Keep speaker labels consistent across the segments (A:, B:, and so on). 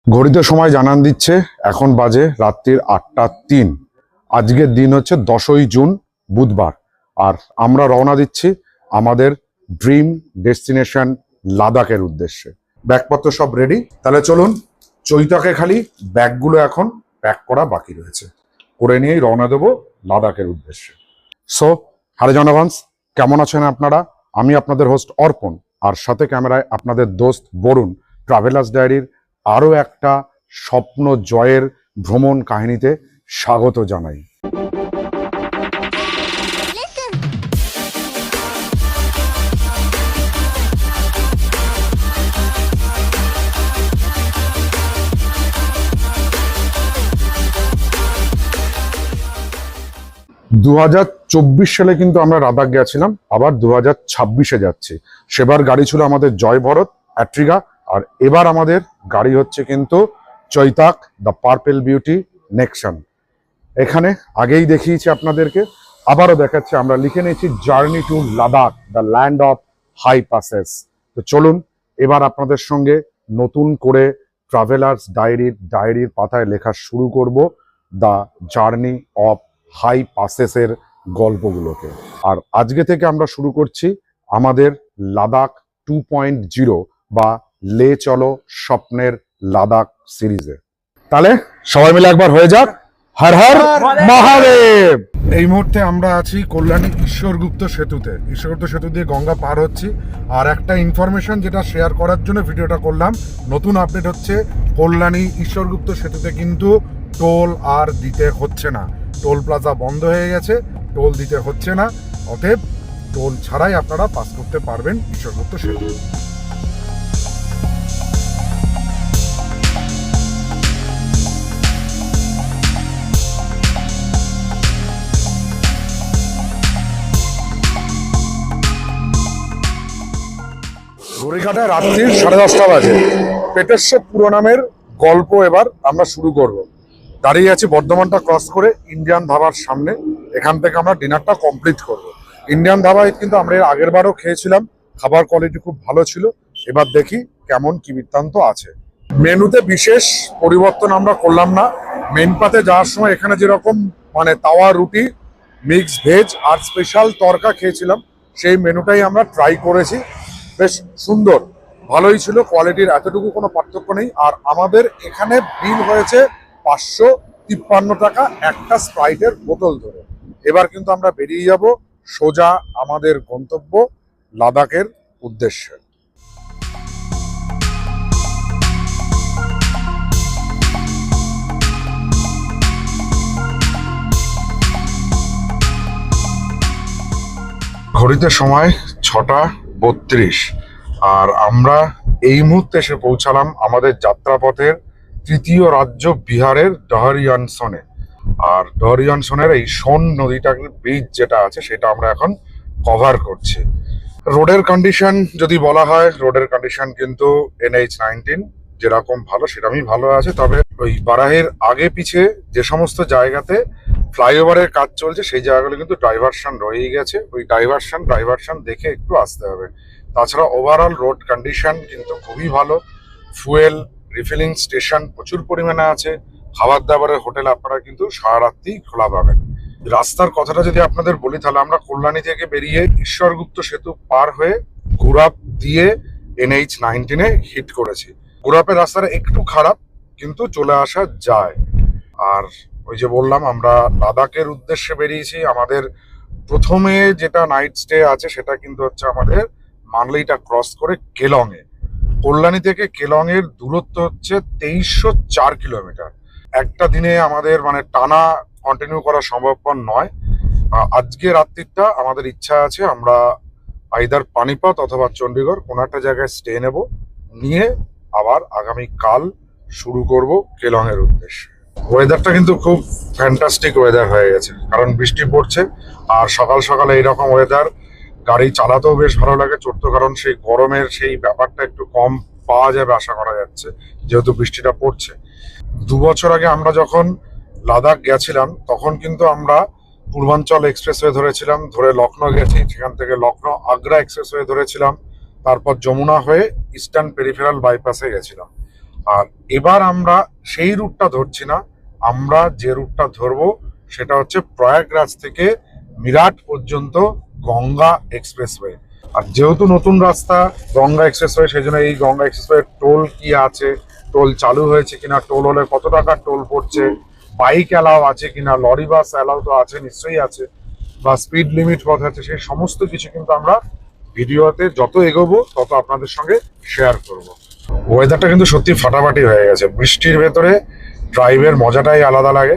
A: ঘড়িতে সময় জানান দিচ্ছে এখন বাজে রাত্রির 8টা 3। আজকের দিন হচ্ছে 10ই জুন বুধবার। আর আমরা রওনা দিচ্ছি আমাদের ড্রিম ডেস্টিনেশন লাদাখের উদ্দেশ্যে। ব্যাগপত্র সব রেডি, তাহলে চলুন। চৈতাকে খালি ব্যাগগুলো এখন প্যাক করা বাকি রয়েছে, করে নিয়েই রওনা দেবো লাদাখের উদ্দেশ্যে। সো হ্যালো জনগণ, কেমন আছেন আপনারা? আমি আপনাদের হোস্ট অর্পণ, আর সাথে ক্যামেরায় আপনাদের দোস্ত বরুণ। ট্রাভেলার্স ডায়েরির আরও একটা স্বপ্ন জয়ের ভ্রমণ কাহিনীতে স্বাগত জানাই। 2024 সালে কিন্তু আমরা লাদাখ গেছিলাম, আবার 2026-এ যাচ্ছি। সেবার গাড়ি ছিল আমাদের জয় ভরত অ্যাট্রিগা, আর এবার আমাদের গাড়ি হচ্ছে কিন্তু Chetak the purple beauty Nexon. এখানে আগেই দেখিয়েছি আপনাদেরকে, আবারও দেখাচ্ছি। আমরা লিখে নিয়েছি journey to Ladakh, the land of high passes. তো চলুন এবার আপনাদের সঙ্গে নতুন করে ট্রাভেলার্স ডায়েরির পাতায় লেখা শুরু করব দ্য জার্নি অফ হাই পাসেসের গল্পগুলোকে। আর আজকে থেকে আমরা শুরু করছি আমাদের লাদাখ 2.0 বা লে চলো স্বপ্নের লাদাখ সিরিজে। তাহলে সবাই মিলে একবার হয়ে যাক হর হর মহাদেব। এই মুহূর্তে আমরা আছি কল্যাণী ঈশ্বরগুপ্ত সেতুতে। ঈশ্বরগুপ্ত সেতু দিয়ে গঙ্গা পার হচ্ছি। আর একটা ইনফরমেশন যেটা শেয়ার করার জন্য ভিডিওটা করলাম, নতুন আপডেট হচ্ছে কল্যাণী ঈশ্বরগুপ্ত সেতুতে কিন্তু টোল আর দিতে হচ্ছে না। টোল প্লাজা বন্ধ হয়ে গেছে, টোল দিতে হচ্ছে না। অতএব টোল ছাড়াই আপনারা পাস করতে পারবেন ঈশ্বরগুপ্ত সেতু। ঘড়িকাটায় রাত্রির 10:30 বাজে। পেটেশ্বর পুরোনামের গল্প এবার আমরা শুরু করব। দাঁড়িয়ে আছি বর্ধমানটা ক্রস করে ইন্ডিয়ান ধাবার সামনে। এখান থেকে আমরা ডিনারটা কমপ্লিট করব। ইন্ডিয়ান ধাবায় কিন্তু আমরা এর আগের বারও খেয়েছিলাম, খাবার কোয়ালিটি খুব ভালো ছিল। এবার দেখি কেমন কি বৃত্তান্ত আছে। মেনুতে বিশেষ পরিবর্তন আমরা করলাম না। মেন পাতে যাওয়ার সময় এখানে যেরকম মানে তাওয়া রুটি, মিক্স ভেজ আর স্পেশাল তরকা খেয়েছিলাম, সেই মেনুটাই আমরা ট্রাই করেছি। বেশ সুন্দর, ভালোই ছিল, কোয়ালিটির এতটুকু কোনো পার্থক্য নেই। আর আমাদের এখানে বিল হয়েছে 553 টাকা একটা স্প্রাইটের বোতল ধরে। এবার কিন্তু আমরা বেরিয়ে যাব সোজা আমাদের গন্তব্য লাদাখের উদ্দেশ্যে। ঘড়িতে সময় 6টা 32, আর আমরা এই মুহূর্তে এসে পৌঁছালাম আমাদের যাত্রাপথের তৃতীয় রাজ্য বিহারের ডহরিয়ানসনে। আর ডহরিয়ানসনের এই সোন নদীটার ব্রিজ যেটা আছে সেটা আমরা এখন কভার করছি। রোডের কন্ডিশন যদি বলা হয়, রোডের কন্ডিশন কিন্তু NH-19 যেরকম ভালো সেরকমই ভালো আছে। তবে ওই বারাহের আগে পিছে যে সমস্ত জায়গাতে ফ্লাইওভারের কাজ চলছে সেই জায়গাগুলো কিন্তু ডাইভারশন রয়েই গেছে। ওই ডাইভারশন দেখে একটু আসতে হবে। তাছাড়া ওভারঅল রোড কন্ডিশন কিন্তু খুবই ভালো। ফুয়েল রিফিলিং স্টেশন প্রচুর পরিমাণে আছে। খাবার দাবারের হোটেল আপনারা কিন্তু সারা রাত্রি খোলা পাবেন। রাস্তার কথাটা যদি আপনাদের বলি, তাহলে আমরা কল্যাণী থেকে বেরিয়ে ঈশ্বরগুপ্ত সেতু পার হয়ে ঘুরাপ দিয়ে NH-19-এ হিট করেছি। ঘুরাপের রাস্তাটা একটু খারাপ, কিন্তু চলে আসা যায়। আর ওই যে বললাম আমরা লাদাখের উদ্দেশ্যে বেরিয়েছি। আমাদের প্রথমে যেটা নাইট স্টে আছে সেটা কিন্তু হচ্ছে আমাদের মানলিটা ক্রস করে কেলংয়ে। কল্যাণী থেকে কেলং এর দূরত্ব হচ্ছে 2304 কিলোমিটার। একটা দিনে আমাদের মানে টানা কন্টিনিউ করা সম্ভবপর নয়। আজকে রাত্রিটা আমাদের ইচ্ছা আছে আমরা আইদার পানিপথ অথবা চণ্ডীগড় কোনো একটা জায়গায় স্টে নেব, নিয়ে আবার আগামী কাল শুরু করব কেলং এর উদ্দেশ্যে। ওয়েদারটা কিন্তু খুব ফ্যান্টাস্টিক ওয়েদার হয়ে গেছে, কারণ বৃষ্টি পড়ছে। আর সকাল সকালে এইরকম ওয়েদার গাড়ি চালাতেও বেশ ভালো লাগে, চড়তে, কারণ সেই গরমের সেই ব্যাপারটা একটু কম পাওয়া যাবে আশা করা যাচ্ছে, যেহেতু বৃষ্টিটা পড়ছে। 2 বছর আগে আমরা যখন লাদাখ গেছিলাম তখন কিন্তু আমরা পূর্বাঞ্চল এক্সপ্রেসওয়ে ধরেছিলাম, ধরে লখনৌ গেছি, সেখান থেকে লখনৌ আগ্রা এক্সপ্রেসওয়ে ধরেছিলাম, তারপর যমুনা হয়ে ইস্টার্ন পেরিফেরাল বাইপাসে গেছিলাম। আর এবার আমরা সেই রুটটা ধরছি না, আমরা যে রুটটা ধরবো সেটা হচ্ছে প্রয়াগরাজ থেকে মিরাট পর্যন্ত গঙ্গা এক্সপ্রেসওয়ে। আর যেহেতু নতুন রাস্তা গঙ্গা এক্সপ্রেসওয়ে, সেই জন্য এই গঙ্গা এক্সপ্রেসওয়ে টোল কি আছে, টোল চালু হয়েছে কিনা, টোল হলে কত টাকা টোল পড়ছে, বাইক অ্যালাউ আছে কিনা, লরি বাস অ্যালাউ তো আছে, নিশ্চয়ই আছে, বা স্পিড লিমিট কত আছে, সেই সমস্ত কিছু কিন্তু আমরা ভিডিওতে যত এগোবো তত আপনাদের সঙ্গে শেয়ার করব। ওয়েদারটা কিন্তু সত্যি ফাটাফাটি হয়ে গেছে, বৃষ্টির ভেতরে ড্রাইভের মজাটাই আলাদা লাগে।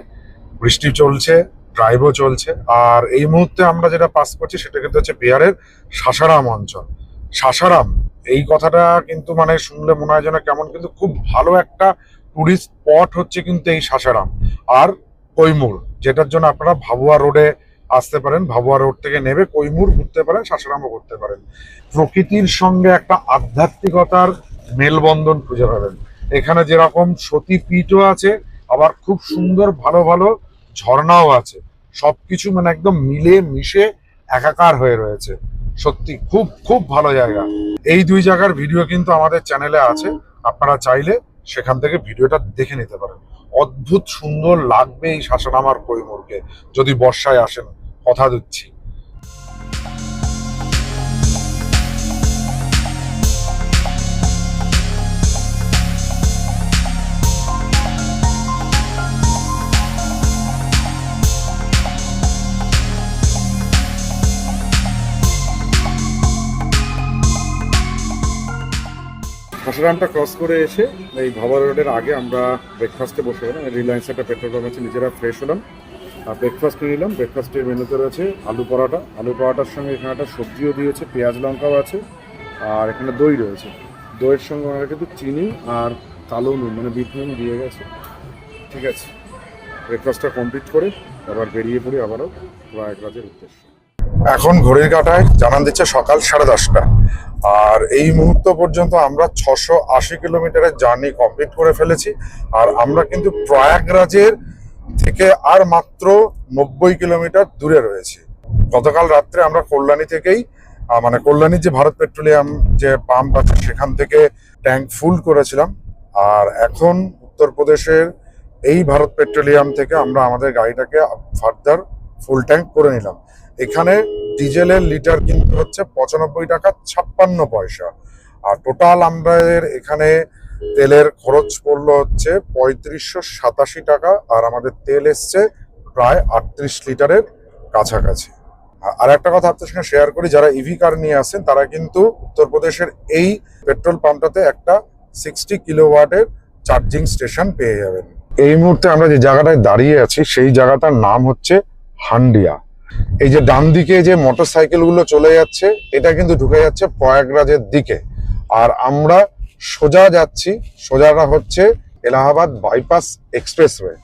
A: বৃষ্টি চলছে, ড্রাইভও চলছে। আর এই মুহূর্তে আমরা যেটা পাস করছি সেটা কিন্তু হচ্ছে বিহারের সাসারাম অঞ্চল। সাসারাম এই কথাটা কিন্তু মানে শুনলে মনে হয় যেন কেমন, কিন্তু খুব ভালো একটা টুরিস্ট স্পট হচ্ছে কিন্তু এই সাসারাম আর কৈমুর, যেটার জন্য আপনারা ভাবুয়া রোডে আসতে পারেন, ভাবুয়া রোড থেকে নেবে কৈমুর ঘুরতে পারেন, সাসারামও ঘুরতে পারেন। প্রকৃতির সঙ্গে একটা আধ্যাত্মিকতার মেলবন্ধন খুঁজে পাবেন। এখানে যেরকম সতীপীঠও আছে, আবার খুব সুন্দর ভালো ভালো ঝর্ণাও আছে, সবকিছু মানে একদম মিলে মিশে একাকার হয়ে রয়েছে। সত্যি খুব খুব ভালো জায়গা। এই দুই জায়গার ভিডিও কিন্তু আমাদের চ্যানেলে আছে, আপনারা চাইলে সেখান থেকে ভিডিওটা দেখে নিতে পারেন। অদ্ভুত সুন্দর লাগবে এই সাসারাম আর কৈমুরকে যদি বর্ষায় আসেন, কথা দিচ্ছি। সাসারামটা ক্রস করে এসে এই ভাবা রোডের আগে আমরা ব্রেকফাস্টে বসে গেলাম। রিলায়েন্সে একটা পেট্রোল পাম্প আছে, নিজেরা ফ্রেশ হলাম আর ব্রেকফাস্ট নিলাম। ব্রেকফাস্টের মেনুতে রয়েছে আলু পরাটা, আলু পরাটার সঙ্গে এখানে একটা সবজিও দিয়েছে, পেঁয়াজ লঙ্কাও আছে, আর এখানে দই রয়েছে। দইয়ের সঙ্গে আমরা কিন্তু চিনি আর কালো নুন মানে বিট নুন দিয়ে গেছে। ঠিক আছে, ব্রেকফাস্টটা কমপ্লিট করে আবার বেরিয়ে পড়ি আবারও প্রয়াগরাজের উদ্দেশ্যে। এখন ঘড়ির কাঁটায় জানান দিচ্ছে সকাল 10:30। আর এই মুহূর্ত পর্যন্ত আমরা 680 কিলোমিটারের জার্নি কমপ্লিট করে ফেলেছি। আর আমরা কিন্তু প্রয়াগরাজের থেকে আর মাত্র 90 কিলোমিটার দূরে রয়েছি। গতকাল রাত্রে আমরা কল্যাণী থেকেই মানে কল্যাণীর যে ভারত পেট্রোলিয়াম যে পাম্প আছে সেখান থেকে ট্যাঙ্ক ফুল করেছিলাম। আর এখন উত্তরপ্রদেশের এই ভারত পেট্রোলিয়াম থেকে আমরা আমাদের গাড়িটাকে ফার্দার ফুল ট্যাঙ্ক করে নিলাম। এখানে ডিজেলের লিটার কিন্তু হচ্ছে 95 টাকা 56 পয়সা। আর টোটাল আমাদের এখানে তেলের খরচ পড়লো হচ্ছে 3587 টাকা। আর আমাদের তেল এসছে প্রায় 38 লিটারের কাছাকাছি। আর একটা কথা আপনার সঙ্গে শেয়ার করি, যারা ইভি কার নিয়ে আসেন তারা কিন্তু উত্তরপ্রদেশের এই পেট্রোল পাম্পটাতে একটা 60 কিলোওয়াটের চার্জিং স্টেশন পেয়ে যাবেন। এই মুহূর্তে আমরা যে জায়গাটায় দাঁড়িয়ে আছি সেই জায়গাটার নাম হচ্ছে হান্ডিয়া। এই যে ডান দিকে যে মোটরসাইকেল গুলো চলে যাচ্ছে এটা কিন্তু ঢুকে যাচ্ছে প্রয়াগরাজের দিকে। আর আমরা সোজা যাচ্ছি, সোজাটা হচ্ছে এলাহাবাদ বাইপাস এক্সপ্রেসওয়ে।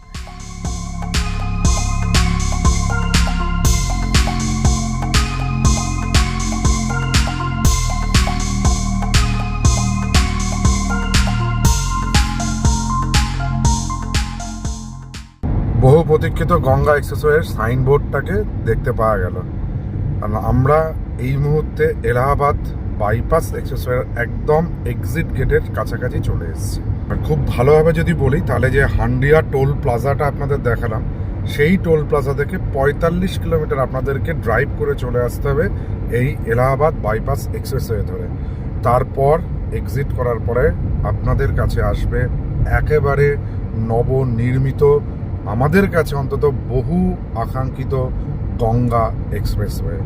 A: বহু প্রতীক্ষিত গঙ্গা এক্সপ্রেসওয়ের সাইনবোর্ডটাকে দেখতে পাওয়া গেল। কারণ আমরা এই মুহূর্তে এলাহাবাদ বাইপাস এক্সপ্রেসওয়ের একদম এক্সিট গেটের কাছাকাছি চলে এসেছি। আর খুব ভালোভাবে যদি বলি তাহলে যে হান্ডিয়া টোল প্লাজাটা আপনাদের দেখালাম, সেই টোল প্লাজা থেকে 45 কিলোমিটার আপনাদেরকে ড্রাইভ করে চলে আসতে হবে এই এলাহাবাদ বাইপাস এক্সপ্রেসওয়ে ধরে। তারপর এক্সিট করার পরে আপনাদের কাছে আসবে একেবারে নবনির্মিত, আমাদের কাছে অন্তত বহু আকাঙ্ক্ষিত গঙ্গা এক্সপ্রেসওয়ে।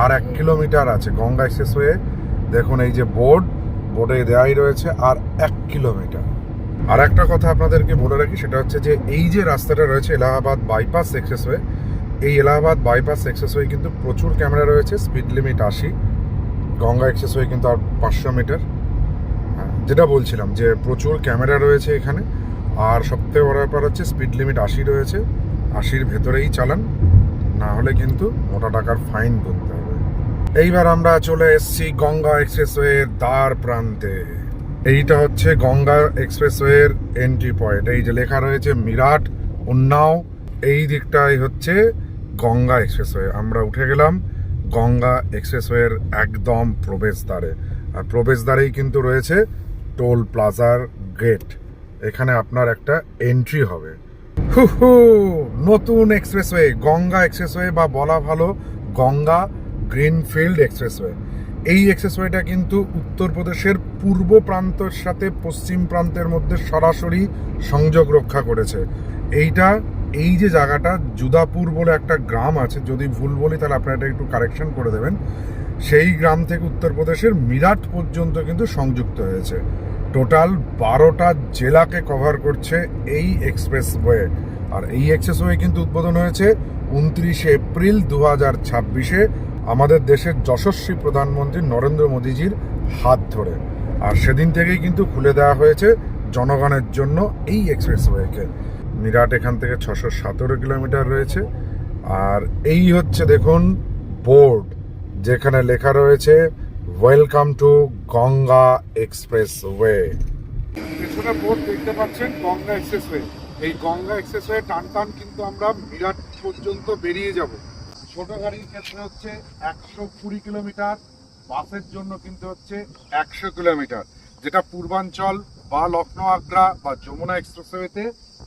A: আর 1 কিলোমিটার আছে গঙ্গা এক্সপ্রেসওয়ে। দেখুন এই যে বোর্ডে দেওয়াই রয়েছে আর 1 কিলোমিটার। আর একটা কথা আপনাদেরকে বলে রাখি, সেটা হচ্ছে যে এই যে রাস্তাটা রয়েছে এলাহাবাদ বাইপাস এক্সপ্রেসওয়ে, এই এলাহাবাদ বাইপাস এক্সপ্রেসওয়ে কিন্তু প্রচুর ক্যামেরা রয়েছে, স্পিড লিমিট 80। গঙ্গা এক্সপ্রেসওয়ে কিন্তু আর 500 মিটার। যেটা বলছিলাম যে প্রচুর ক্যামেরা রয়েছে এখানে। আর সবথেকে বড় ব্যাপার হচ্ছে স্পিড লিমিট 80 রয়েছে, 80-র ভেতরেই চালান, না হলে কিন্তু মোটা টাকার ফাইন করতে হবে। এইবার আমরা চলে এসেছি গঙ্গা এক্সপ্রেসওয়ের দ্বার প্রান্তে। এইটা হচ্ছে গঙ্গা এক্সপ্রেসওয়ের এন্ট্রি পয়েন্ট। এই যে লেখা রয়েছে মিরাট উন্নাও, এই দিকটাই হচ্ছে গঙ্গা এক্সপ্রেসওয়ে। আমরা উঠে গেলাম গঙ্গা এক্সপ্রেসওয়ের একদম প্রবেশদ্বারে। আর প্রবেশদ্বারেই কিন্তু রয়েছে টোল প্লাজার গেট। এখানে আপনার একটা এন্ট্রি হবে। হু হু, নতুন এক্সপ্রেসওয়ে, গঙ্গা এক্সপ্রেসওয়ে বা বলা ভালো গঙ্গা গ্রিনফিল্ড এক্সপ্রেসওয়ে। এই এক্সপ্রেসওয়েটা কিন্তু উত্তরপ্রদেশের পূর্ব প্রান্তের সাথে পশ্চিম প্রান্তের মধ্যে সরাসরি সংযোগ রক্ষা করেছে। এই যে জায়গাটা জুদাপুর বলে একটা গ্রাম আছে, যদি ভুল বলি তাহলে আপনারা এটা একটু কারেকশন করে দেবেন। সেই গ্রাম থেকে উত্তরপ্রদেশের মিরাট পর্যন্ত কিন্তু সংযুক্ত হয়েছে। টোটাল 12টা জেলাকে কভার করছে এই এক্সপ্রেসওয়ে। আর এই এক্সপ্রেসওয়ে কিন্তু উদ্বোধন হয়েছে 29শে এপ্রিল 2026-এ আমাদের দেশের যশস্বী প্রধানমন্ত্রী নরেন্দ্র মোদীজির হাত ধরে। আর সেদিন থেকেই কিন্তু খুলে দেওয়া হয়েছে জনগণের জন্য এই এক্সপ্রেসওয়েকে। মিরাট এখান থেকে 617 কিলোমিটার রয়েছে। আর এই হচ্ছে দেখুন বোর্ড, যেখানে লেখা রয়েছে ওয়েলকাম টু গঙ্গা এক্সপ্রেসওয়ে। পেছনে বোর্ড দেখতে পাচ্ছেন গঙ্গা এক্সপ্রেসওয়ে। এই গঙ্গা এক্সপ্রেসওয়ে টান কিন্তু আমরা মিরাট পর্যন্ত বেরিয়ে যাব। ছোট গাড়ির ক্ষেত্রে হচ্ছে 120 কিলোমিটার, বাসের জন্য কিন্তু হচ্ছে 100 কিলোমিটার, যেটা পূর্বাঞ্চল বা লখনৌ আগ্রা বা যমুনা এক্সপ্রেসওয়েতে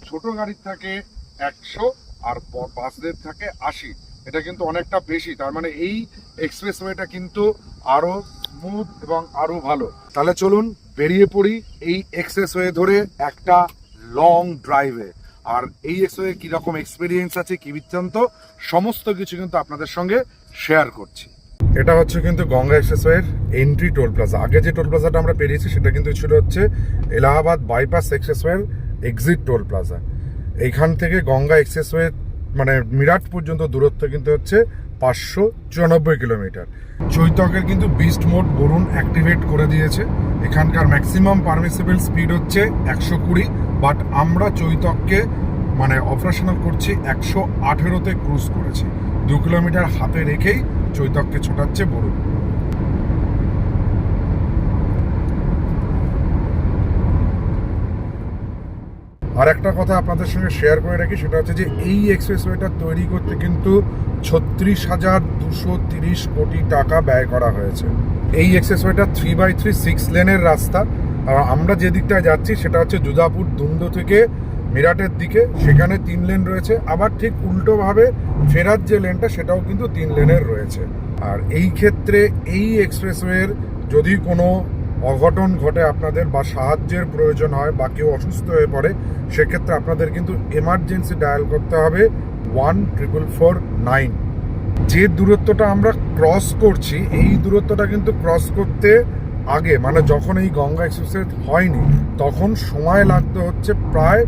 A: ছোট গাড়ির থাকে 100 আর বাসদের থাকে 80। এটা কিন্তু অনেকটা বেশি। তার মানে এই এক্সপ্রেসওয়েটা কিন্তু আরো স্মুথ এবং আরো ভালো। তাহলে চলুন বেরিয়ে পড়ি এই এক্সপ্রেসওয়ে ধরে একটা লং ড্রাইভে। আর এই এক্সপ্রেসওয়ে কিরকম এক্সপিরিয়েন্স আছে, কি বৃত্তান্ত, সমস্ত কিছু কিন্তু আপনাদের সঙ্গে শেয়ার করছি। এটা হচ্ছে কিন্তু গঙ্গা এক্সপ্রেসওয়ের এন্ট্রি টোল প্লাজা। আগে যে টোল প্লাজাটা আমরা পেরিয়েছি সেটা কিন্তু ছিল হচ্ছে এলাহাবাদ বাইপাস এক্সপ্রেসওয়ের এক্সিট টোল প্লাজা। এইখান থেকে গঙ্গা এক্সপ্রেসওয়ে মানে মিরাট পর্যন্ত দূরত্ব কিন্তু হচ্ছে 594 কিলোমিটার। চৈতকের কিন্তু বিস্ট মোড বরুণ অ্যাক্টিভেট করে দিয়েছে। এখানকার ম্যাক্সিমাম পারমিসিবল স্পিড হচ্ছে 120, বাট আমরা চৈতককে মানে অপারেশনাল করছি 118-তে ক্রুজ করেছি। 2 কিলোমিটার হাতে রেখেই চৈতককে ছোটাচ্ছে বরুণ। আর একটা কথা আপনাদের সঙ্গে শেয়ার করে রাখি, সেটা হচ্ছে যে এই এক্সপ্রেসওয়েটা তৈরি করতে কিন্তু 36,230 কোটি টাকা ব্যয় করা হয়েছে। এই এক্সপ্রেসওয়েটা 3/3 6 লেনের রাস্তা। আর আমরা যে দিকটায় যাচ্ছি সেটা হচ্ছে জুদাপুর দুন্দ থেকে মিরাটের দিকে, সেখানে 3 লেন রয়েছে। আবার ঠিক উল্টোভাবে ফেরার যে লেনটা সেটাও কিন্তু 3 লেনের রয়েছে। আর এই ক্ষেত্রে এই এক্সপ্রেসওয়ের যদি কোনো অঘটন ঘটে আপনাদের বা সাহায্যের প্রয়োজন হয় বা কেউ অসুস্থ হয়ে পড়ে, সেক্ষেত্রে আপনাদের কিন্তু এমার্জেন্সি ডায়াল করতে হবে 14449। যে দূরত্বটা আমরা ক্রস করছি, এই দূরত্বটা কিন্তু ক্রস করতে আগে মানে যখন এই গঙ্গা এক্সপ্রেস হয়নি তখন সময় লাগতে হচ্ছে প্রায়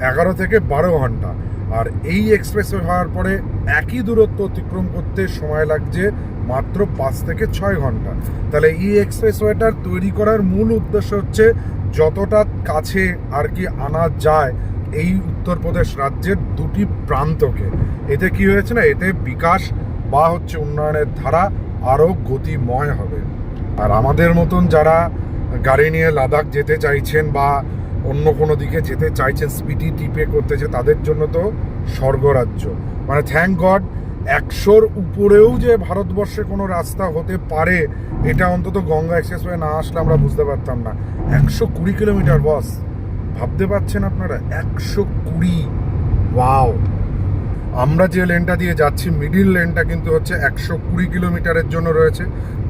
A: 11 থেকে 12 ঘন্টা। আর এই এক্সপ্রেস হওয়ার পরে একই দূরত্ব অতিক্রম করতে সময় লাগছে মাত্র 5 থেকে 6 ঘন্টা। তাহলে এই এক্সপ্রেসওয়েটার তৈরি করার মূল উদ্দেশ্য হচ্ছে যতটা কাছে আর কি আনা যায় এই উত্তরপ্রদেশ রাজ্যের দুটি প্রান্তকে। এতে কি হয়েছে না, এতে বিকাশ বা হচ্ছে উন্নয়নের ধারা আরও গতিময় হবে। আর আমাদের মতন যারা গাড়ি নিয়ে লাদাখ যেতে চাইছেন বা অন্য কোনো দিকে যেতে চাইছেন, স্পিডি টিপে করতেছে, তাদের জন্য তো স্বর্গরাজ্য। মানে থ্যাংক গড 100-র উপরেও যে ভারতবর্ষে কোনো রাস্তা হতে পারে এটা অন্তত গঙ্গা এক্সপ্রেসওয়ে না আসলে আমরা বুঝতে পারতাম না। 120 কিলোমিটার বস, ভাবতে পারছেন আপনারা? 120, ওয়াও। আমরা যে লেনটা দিয়ে যাচ্ছি মিডিল লেনটা কিন্তু হচ্ছে 120 কিলোমিটারের জন্য রয়েছে।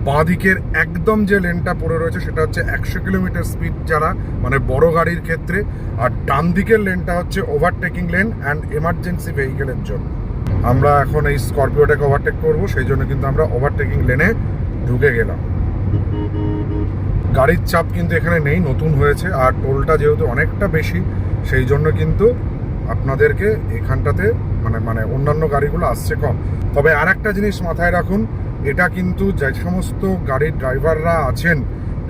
A: বাঁ দিকের একদম যে লেনটা পড়ে রয়েছে সেটা হচ্ছে 100 কিলোমিটার স্পিড যারা মানে বড় গাড়ির ক্ষেত্রে। আর ডান দিকের লেনটা হচ্ছে ওভারটেকিং লেন অ্যান্ড এমার্জেন্সি ভেহিকেলের জন্য। আমরা এখন এই স্করপিওটাকে ওভারটেক করব, সেই জন্য কিন্তু আমরা ওভারটেকিং লেনে ঢুকে গেলাম। গাড়ির চাপ কিন্তু এখানে নেই, নতুন হয়েছে। আর টোলটা যেহেতু অনেকটা বেশি, সেই জন্য কিন্তু আপনাদেরকে এখানটাতে মানে অন্যান্য গাড়িগুলো আসছে কম। তবে আর একটা জিনিস মাথায় রাখুন, এটা কিন্তু যে সমস্ত গাড়ির ড্রাইভাররা আছেন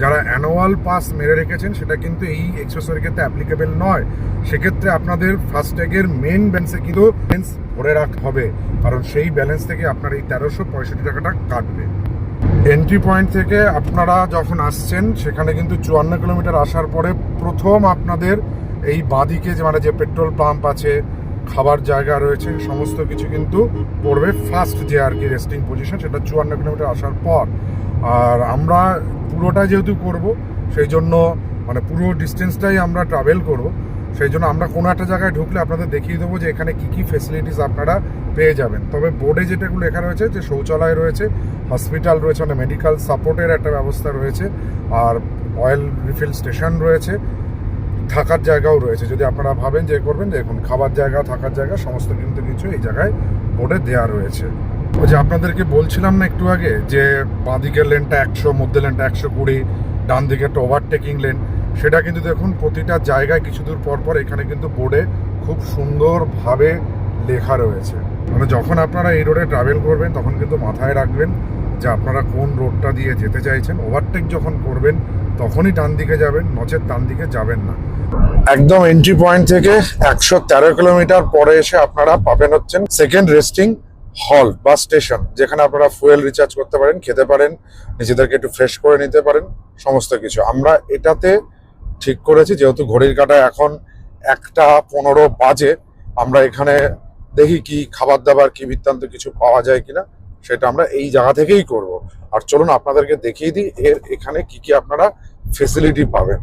A: যারা অ্যানুয়াল পাস মেরে রেখেছেন সেটা কিন্তু এই এক্সপ্রেসওয়ের ক্ষেত্রে অ্যাপ্লিকেবল নয়। সেক্ষেত্রে আপনাদের ফাস্ট্যাগের মেন ব্যালেন্সে কিন্তু ব্যালেন্স ভরে রাখতে হবে, কারণ সেই ব্যালেন্স থেকে আপনার এই 1365 টাকাটা কাটবে। এন্ট্রি পয়েন্ট থেকে আপনারা যখন আসছেন সেখানে কিন্তু 54 কিলোমিটার আসার পরে প্রথম আপনাদের এই বাঁদিকে যে পেট্রোল পাম্প আছে, খাবার জায়গা রয়েছে, সমস্ত কিছু কিন্তু পড়বে ফার্স্ট যে আর কি রেস্টিং পজিশন, সেটা 54 কিলোমিটার আসার পর। আর আমরা পুরোটা যেহেতু করব সেই জন্য মানে পুরো ডিস্টেন্সটাই আমরা ট্রাভেল করব, সেই জন্য আমরা কোনো একটা জায়গায় ঢুকলে আপনাদের দেখিয়ে দেবো যে এখানে কী কী ফেসিলিটিস আপনারা পেয়ে যাবেন। তবে বোর্ডে যেটাগুলো লেখা রয়েছে যে শৌচালয় রয়েছে, হসপিটাল রয়েছে, মানে মেডিকেল সাপোর্টের একটা ব্যবস্থা রয়েছে, আর অয়েল রিফিল স্টেশন রয়েছে, থাকার জায়গাও রয়েছে। যদি আপনারা ভাবেন যে করবেন, দেখুন খাবার জায়গা, থাকার জায়গা সমস্ত কিন্তু কিছু এই জায়গায় বোর্ডে দেওয়া রয়েছে। ওই যে আপনাদেরকে বলছিলাম না একটু আগে যে বাঁদিকের লেনটা 100, মধ্যে লেনটা 120, ডান দিকে একটা ওভারটেকিং লেন, সেটা কিন্তু দেখুন প্রতিটা জায়গায় কিছু দূর পর পর এখানে কিন্তু বোর্ডে খুব সুন্দরভাবে লেখা রয়েছে। মানে যখন আপনারা এই রোডে ট্রাভেল করবেন তখন কিন্তু মাথায় রাখবেন যে আপনারা কোন রোডটা দিয়ে যেতে চাইছেন। ওভারটেক যখন করবেন তখনই ডান দিকে যাবেন, নচেত ডান দিকে যাবেন না। একদম এন্ট্রি পয়েন্ট থেকে 113 কিলোমিটার পরে এসে আপনারা পাবেন হচ্ছেন সেকেন্ড রেস্টিং হল বা স্টেশন, যেখানে আপনারা ফুয়েল রিচার্জ করতে পারেন, খেতে পারেন, নিজেদেরকে একটু ফ্রেশ করে নিতে পারেন, সমস্ত কিছু। আমরা এটাতে ঠিক করেছি যেহেতু ঘড়ির কাঁটায় এখন 1:15 বাজে, আমরা এখানে দেখি কি খাবার দাবার কি বৃত্তান্ত কিছু পাওয়া যায় কিনা, সেটা আমরা এই জায়গা থেকেই করব। আর চলুন আপনাদেরকে দেখিয়ে দিই এখানে কি কি আপনারা ফেসিলিটি পাবেন।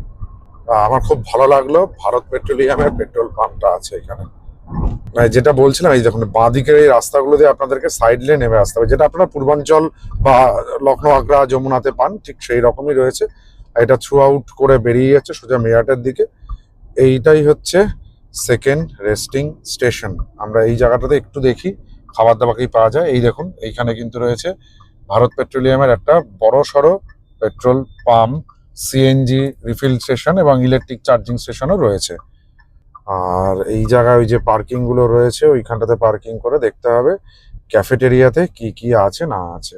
A: আমার খুব ভালো লাগলো ভারত পেট্রোলিয়ামের পেট্রোল পাম্পটা আছে এখানে। মানে যেটা বলছিলাম, এই দেখুন বাঁ দিকের এই রাস্তাগুলো দিয়ে আপনাদেরকে সাইড লেন নেমে আসতে হবে, যেটা আপনারা পূর্বাঞ্চল বা লখনৌ, আগ্রা, যমুনাতে পান, ঠিক সেই রকমই রয়েছে। এটা থ্রু আউট করে বেরিয়ে যাচ্ছে সোজা মেয়াটের দিকে। এইটাই হচ্ছে সেকেন্ড রেস্টিং স্টেশন। আমরা এই জায়গাটাতে একটু দেখি খাবার দাবার কি পাওয়া যায়। এই দেখুন এইখানে কিন্তু রয়েছে ভারত পেট্রোলিয়ামের একটা বড় সড়ো petrol pump, CNG refill station এবং ইলেকট্রিক চার্জিং স্টেশনও রয়েছে। আর এই জায়গায় ওই যে পার্কিং গুলো রয়েছে, ওইখানটাতে পার্কিং করে দেখতে হবে ক্যাফেটেরিয়াতে কি কি আছে না আছে।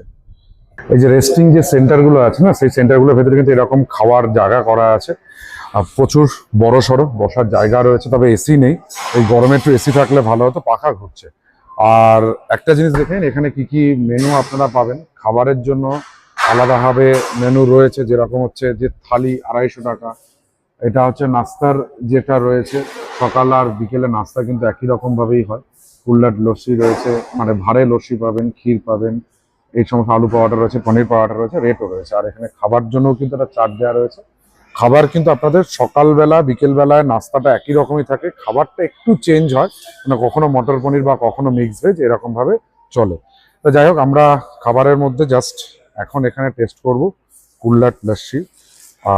A: এই যে রেস্টিং যে সেন্টার গুলো আছে না, সেই সেন্টার গুলোর ভেতরে কিন্তু এরকম খাওয়ার জায়গা করা আছে, আর প্রচুর বড় সড়ো বসার জায়গা রয়েছে। তবে এসি নেই, এই গরমে একটু এসি থাকলে ভালো হতো, পাখা ঘুরছে। আর একটা জিনিস দেখেন এখানে কি কি মেনু আপনারা পাবেন। খাবারের জন্য আলাদাভাবে মেনু রয়েছে, যেরকম হচ্ছে যে থালি 250 টাকা। এটা হচ্ছে নাস্তার যেটা রয়েছে, সকাল আর বিকেলে নাস্তা কিন্তু একই রকম ভাবেই হয়। কুল্লাট লস্যি রয়েছে, মানে ভাড়ে লস্যি পাবেন, ক্ষীর পাবেন, এই সমস্ত আলু পাওয়াটা রয়েছে, পনির পাওয়াটা রয়েছে, রেটও রয়েছে। আর এখানে খাবার জন্য কিন্তু একটা চার্ট দেওয়া রয়েছে। খাবার কিন্তু আপনাদের সকালবেলা বিকেলবেলায় নাস্তাটা একই রকমই থাকে, খাবারটা একটু চেঞ্জ হয়, মানে কখনো মটর পনির বা কখনো মিক্স ভেজ এরকম ভাবে চলে। তো যাই হোক, আমরা খাবারের মধ্যে জাস্ট এখন এখানে টেস্ট করব কুল্লাট লস্যি,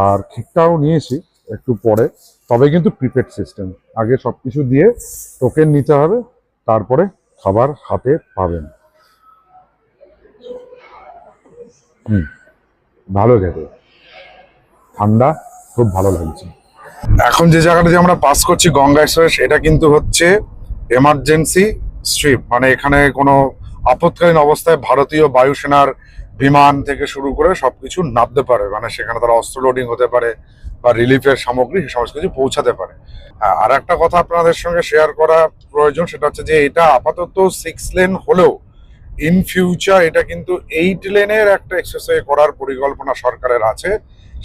A: আর ক্ষীরটাও নিয়েছি একটু পরে। তবে কিন্তু প্রিপেড সিস্টেম, আগে সবকিছু দিয়ে টোকেন নিতে হবে, তারপরে খাবার হাতে পাবেন। ভালো খেতে, ঠান্ডা, খুব ভালো লাগছে। এখন যে জায়গাটা দিয়ে আমরা পাস করছি গঙ্গা এক্সপ্রেস, এটা কিন্তু হচ্ছে এমার্জেন্সি স্ট্রিপ, মানে এখানে কোনো আপৎকালীন অবস্থায় ভারতীয় বায়ুসেনার বিমান থেকে শুরু করে সবকিছু নামতে পারে, মানে সেখানে তারা অস্ত্র লোডিং হতে পারে বা রিলিফের সামগ্রী সমস্ত কিছু পৌঁছাতে পারে। আর একটা কথা আপনাদের সঙ্গে শেয়ার করা প্রয়োজন, সেটা হচ্ছে যে এটা আপাতত 6 লেন হলেও ইন ফিউচার এটা কিন্তু 8 লেনের একটা এক্সপ্রেসওয়ে করার পরিকল্পনা সরকারের আছে।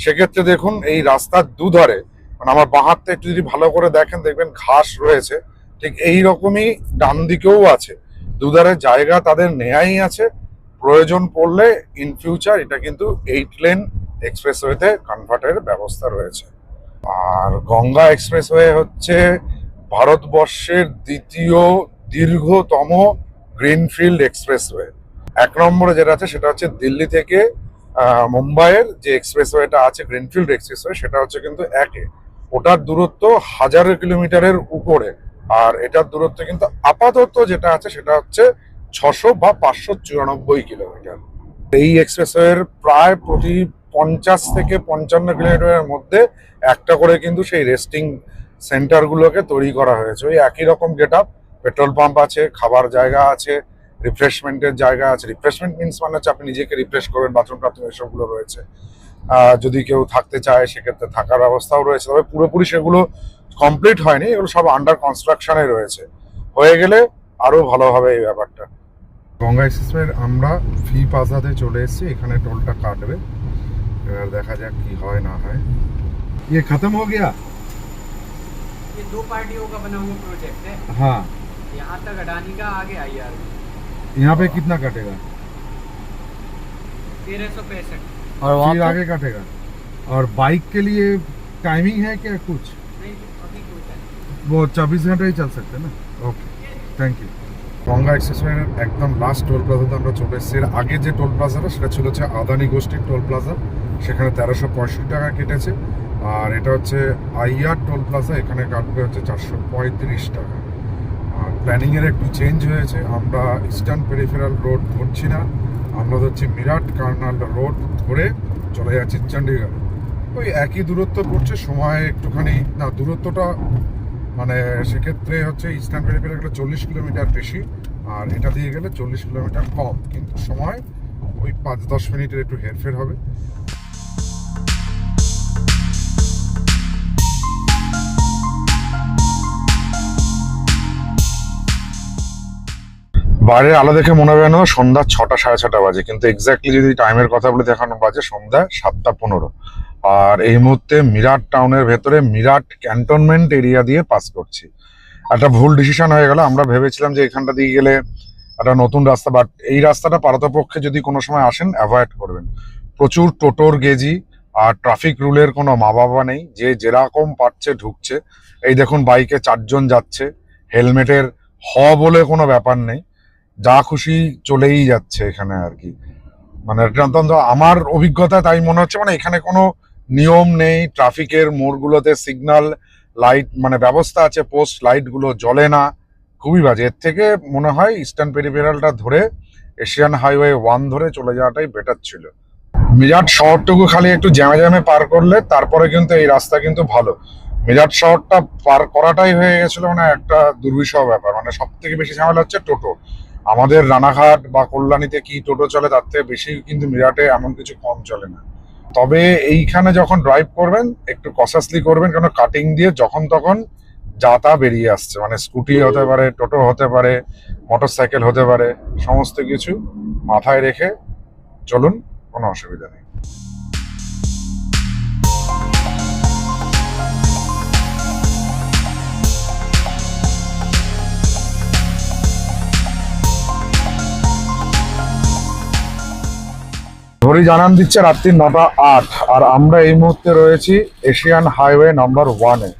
A: সেক্ষেত্রে দেখুন এই রাস্তার দুধারে, মানে আমার বাঁ হাতটা একটু যদি ভালো করে দেখেন দেখবেন ঘাস রয়েছে, ঠিক এই রকমই ডান দিকেও আছে। দুধারে জায়গা তাদের নেয়াই আছে, প্রয়োজন পড়লে ইন ফিউচার এটা কিন্তু 8 লেন এক্সপ্রেসওয়েতে কনভার্টের ব্যবস্থা রয়েছে। আর গঙ্গা এক্সপ্রেসওয়ে হচ্ছে ভারতবর্ষের দ্বিতীয় দীর্ঘতম গ্রিনফিল্ড এক্সপ্রেসওয়ে। 1 নম্বরে যেটা আছে সেটা হচ্ছে দিল্লি থেকে মুম্বাইয়ের যে এক্সপ্রেসওয়েটা আছে গ্রিনফিল্ড এক্সপ্রেসওয়ে, সেটা হচ্ছে কিন্তু ওটার দূরত্ব 1000 কিলোমিটারের উপরে। আর এটার দূরত্ব কিন্তু আপাতত যেটা আছে সেটা হচ্ছে 600 বা 594 কিলোমিটার। এই এক্সপ্রেসওয়ের প্রায় প্রতি 50 থেকে 55 কিলোমিটারের মধ্যে একটা করে কিন্তু সেই রেস্টিং সেন্টারগুলোকে তৈরি করা হয়েছে। ওই একই রকম গেট আপ, পেট্রোল পাম্প আছে, খাবার জায়গা আছে, রিফ্রেশমেন্টের জায়গা আছে। রিফ্রেশমেন্ট মিনস মানে হচ্ছে আপনি নিজেকে রিফ্রেশ করবেন, বাথরুম টাথরুম এসবগুলো রয়েছে। যদি কেউ থাকতে চায় সেক্ষেত্রে থাকার ব্যবস্থাও রয়েছে, তবে পুরোপুরি সেগুলো কমপ্লিট হয়নি, এগুলো সব আন্ডার কনস্ট্রাকশনে রয়েছে। হয়ে গেলে আরো ভালো হবে এই ব্যাপারটা। গঙ্গা এক্সপ্রেসওয়ের আমরা ফি প্লাজাতে চলে এসেছি, এখানে টোলটা কাটবে, এবার দেখা যাক কি হয় না হয়। ये खत्म हो गया?
B: ये 2 पार्टियों का बना हुआ प्रोजेक्ट है।
A: हाँ,
B: यहाँ तक अडानी का आगे IR
A: यहाँ पे कितना कटेगा?
B: 1365।
C: और वहाँ
A: फिर
C: पे
A: आगे कटेगा। और बाइक के लिए टाइमिंग है क्या कुछ?
B: नहीं अभी कोई
A: वो 24 घंटे ही चल सकते हैं ना ওকে থ্যাংক ইউ গঙ্গা এক্সপ্রেসওয়ের একদম লাস্ট টোল প্লাজাতে আমরা চলে এসেছি। এর আগে যে টোল প্লাজাটা সেটা ছিল হচ্ছে আদানি গোষ্ঠীর টোল প্লাজা, সেখানে 1365 টাকা কেটেছে। আর এটা হচ্ছে আইআর টোল প্লাজা, এখানে কাটবে হচ্ছে 435 টাকা। আর প্ল্যানিংয়ের একটু চেঞ্জ হয়েছে, আমরা ইস্টার্ন পেরিফেরাল রোড ধরছি না, আমরা হচ্ছে মিরাট কার্নাল রোড ধরে চলে যাচ্ছি চণ্ডীগড়। ওই একই দূরত্ব পড়ছে, সময় একটুখানি না দূরত্বটা মানে সেক্ষেত্রে হচ্ছে ইস্টার্ন পেরিফেরাল গেলে 40 কিলোমিটার বেশি, আর এটা দিয়ে গেলে 40 কিলোমিটার কম, কিন্তু সময় ওই 5-10 মিনিটের একটু হেরফের হবে। বাইরের আলো দেখে মনে হবে না সন্ধ্যা 6টা 6:30 বাজে, কিন্তু এক্স্যাক্টলি যদি টাইমের কথা বলে দেখানো বাজে সন্ধ্যা 7:15। আর এই মুহূর্তে মিরাট টাউনের ভেতরে মিরাট ক্যান্টনমেন্ট এরিয়া দিয়ে পাস করছি। একটা ভুল ডিসিশন হয়ে গেল, আমরা ভেবেছিলাম যে এখানটা দিয়ে গেলে একটা নতুন রাস্তা, বাট এই রাস্তাটা পারতপক্ষে যদি কোনো সময় আসেন অ্যাভয়েড করবেন। প্রচুর টোটোর গেজি আর ট্রাফিক রুলের কোনো মা বাবা নেই, যে যেরকম পারছে ঢুকছে। এই দেখুন বাইকে 4 জন যাচ্ছে, হেলমেটের বলে কোনো ব্যাপার নেই, যা খুশি চলেই যাচ্ছে এখানে আর কি। মানে অত্যন্ত আমার অভিজ্ঞতা তাই মনে হচ্ছে, মানে এখানে কোনো নিয়ম নেই। ট্রাফিকের মোড়গুলোতে সিগন্যাল লাইট মানে ব্যবস্থা আছে, পোস্ট লাইটগুলো জ্বলে না, খুবই বাজে। এর থেকে মনে হয় ইস্টার্ন পেরিফেরালটা ধরে এশিয়ান হাইওয়ে 1 ধরে চলে যাওয়াটাই বেটার ছিল। মিরাট শহরটুকু খালি একটু জ্যামে জ্যামে পার করলে তারপরে কিন্তু এই রাস্তা কিন্তু ভালো। মিরাট শহরটা পার করাটাই হয়ে গেছিল মানে একটা দুর্বিষহ ব্যাপার। মানে সব থেকে বেশি ঝামেলা হচ্ছে টোটো। আমাদের রানাঘাট বা কল্যাণীতে কি টোটো চলে, তার থেকে বেশি কিন্তু মিরাটে এমন কিছু কম চলে না। তবে এইখানে যখন ড্রাইভ করবেন একটু কশাসলি করবেন, কারণ কাটিং দিয়ে যখন তখন যা তা বেরিয়ে আসছে। মানে স্কুটি হতে পারে, টোটো হতে পারে, মোটরসাইকেল হতে পারে, সমস্ত কিছু মাথায় রেখে চলুন, কোনো অসুবিধা নেই। ঘড়ি জানান দিচ্ছে রাত্রি 9:08, আর আমরা এই মুহূর্তে রয়েছি এশিয়ান হাইওয়ে নাম্বার 1-এ।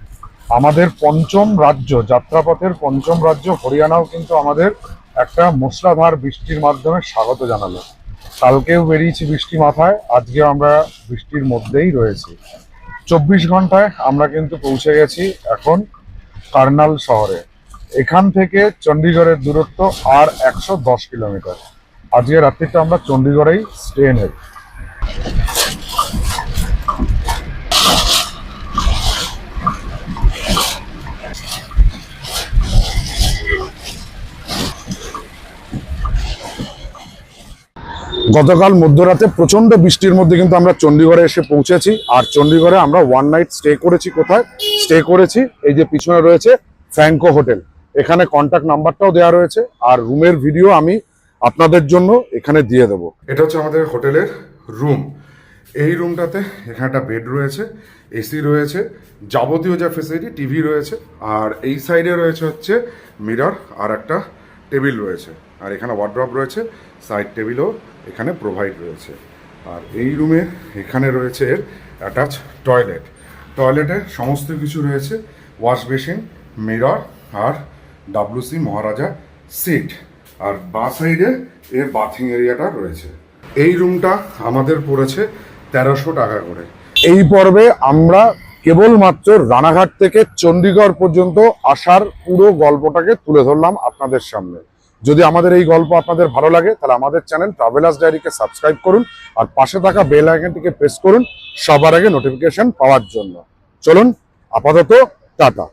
A: আমাদের পঞ্চম রাজ্য, যাত্রাপথের পঞ্চম রাজ্য হরিয়ানাও কিন্তু আমাদের একটা মুষলধার বৃষ্টির মাধ্যমে স্বাগত জানালো। কালকেও বেরিয়েছি বৃষ্টি মাথায়, আজকেও আমরা বৃষ্টির মধ্যেই রয়েছি। 24 ঘন্টায় আমরা কিন্তু পৌঁছে গেছি এখন কার্নাল শহরে। এখান থেকে চণ্ডীগড়ের দূরত্ব আর 110 কিলোমিটার। আজকে রাত্রিটা আমরা চণ্ডীগড়েই স্টে নেব। গতকাল মধ্যরাতে প্রচন্ড বৃষ্টির মধ্যে কিন্তু আমরা চণ্ডীগড়ে এসে পৌঁছেছি। আর চণ্ডীগড়ে আমরা 1 নাইট স্টে করেছি। কোথায় স্টে করেছি? এই যে পিছনে রয়েছে ফ্র্যাঙ্কো হোটেল, এখানে কন্ট্যাক্ট নাম্বারটাও দেওয়া রয়েছে, আর রুমের ভিডিও আমি আপনাদের জন্য এখানে দিয়ে দেবো। এটা হচ্ছে আমাদের হোটেলের রুম। এই রুমটাতে এখানে একটা বেড রয়েছে, এসি রয়েছে, যাবতীয় যা ফেসিলিটি, টিভি রয়েছে, আর এই সাইডে রয়েছে হচ্ছে মিরর আর একটা টেবিল রয়েছে, আর এখানে ওয়ার্ড্রপ রয়েছে, সাইড টেবিলও এখানে প্রোভাইড রয়েছে। আর এই রুমের এখানে রয়েছে এর অ্যাটাচ টয়লেট। টয়লেটে সমস্ত কিছু রয়েছে, ওয়াশ বেসিন, মিরর আর WC মহারাজা সিট, আর বাঁ সাইডে এর বাথিং এরিয়াটা রয়েছে। এই রুমটা আমাদের পড়েছে 1300 টাকা করে। এই পর্বে আমরা কেবলমাত্র রানাঘাট থেকে চণ্ডীগড় পর্যন্ত আসার পুরো গল্পটাকে তুলে ধরলাম আপনাদের সামনে। যদি আমাদের এই গল্প আপনাদের ভালো লাগে তাহলে আমাদের চ্যানেল ট্রাভেলার্স ডায়েরিকে সাবস্ক্রাইব করুন, আর পাশে থাকা বেল আইকনটিকে প্রেস করুন সবার আগে নোটিফিকেশন পাওয়ার জন্য। চলুন আপাতত টাটা।